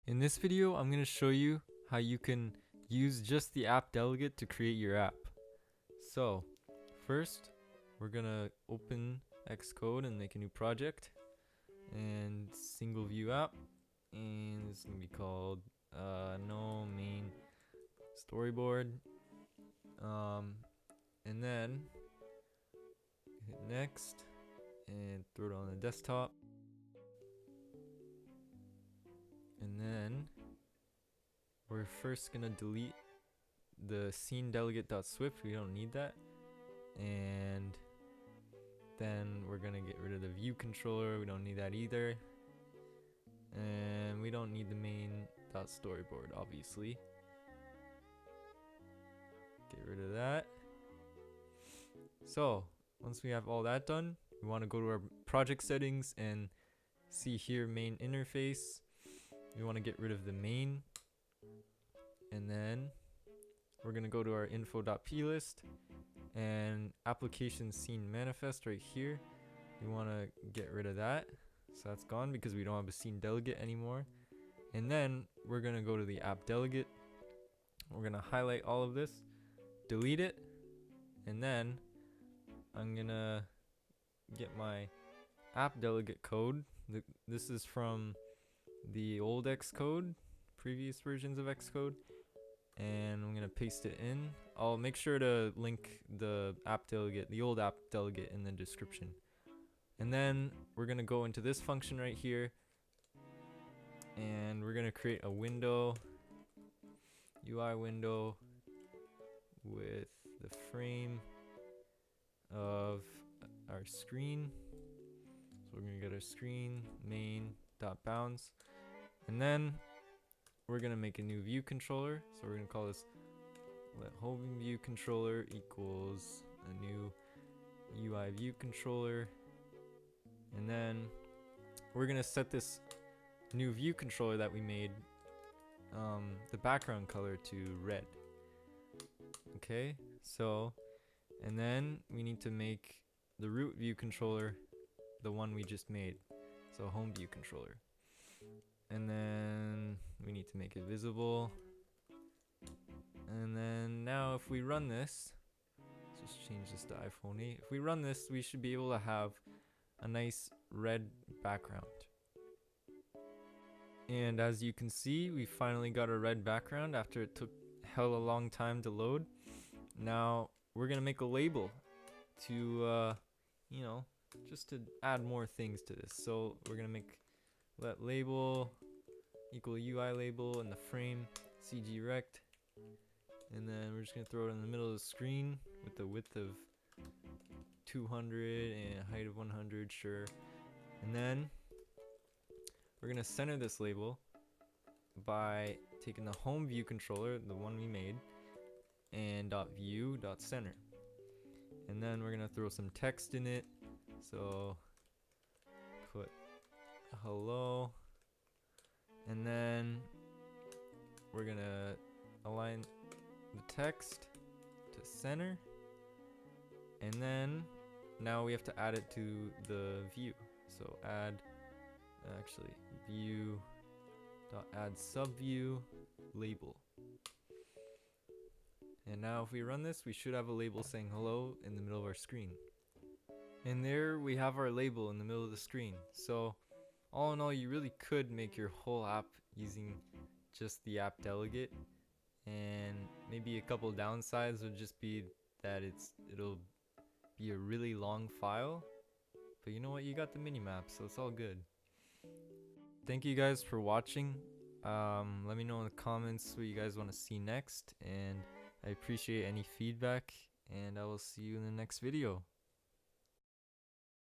In this video, I'm going to show you how you can use just the app delegate to create your app. So, first, we're going to open Xcode and make a new project and single view app, and it's going to be called no main storyboard. And then hit next and throw it on the desktop. And then we're first gonna delete the scene Delegate.Swift. We don't need that. And then we're gonna get rid of the view controller. We don't need that either. And we don't need the main.storyboard, obviously. Get rid of that. So once we have all that done, we want to go to our project settings and see here main interface. We want to get rid of the main, and then we're going to go to our info.plist and application scene manifest right here. We want to get rid of that, so that's gone because we don't have a scene delegate anymore. And then we're going to go to the app delegate. We're going to highlight all of this, delete it, and then I'm going to get my app delegate code. This is from the old Xcode, previous versions of Xcode, and I'm gonna paste it in. I'll make sure to link the app delegate, the old app delegate, in the description. And then we're gonna go into this function right here, and we're gonna create a window, UI window, with the frame of our screen. So we're gonna get our screen main.bounds, and then we're gonna make a new view controller. So we're gonna call this let home view controller equals a new UI view controller, and then we're gonna set this new view controller that we made the background color to red. Okay, so and then we need to make the root view controller the one we just made, so home view controller. And then we need to make it visible. And then now if we run this, let's just change this to iPhone 8. If we run this, we should be able to have a nice red background. And as you can see, we finally got a red background after it took hell a long time to load. Now we're gonna make a label to just to add more things to this. So we're gonna make let label equal UI label in the frame CG rect, and then we're just gonna throw it in the middle of the screen with the width of 200 and a height of 100, sure. And then we're gonna center this label by taking the home view controller, the one we made, and .view.center. And then we're gonna throw some text in it. So put hello, and then we're gonna align the text to center, and then now we have to add it to the view. So view dot add subview label. And now if we run this, we should have a label saying hello in the middle of our screen. And there we have our label in the middle of the screen. So all in all, you really could make your whole app using just the app delegate, and maybe a couple downsides would just be that it'll be a really long file, but you know what, you got the minimap, so it's all good. Thank you guys for watching. Let me know in the comments what you guys want to see next, and I appreciate any feedback, and I will see you in the next video.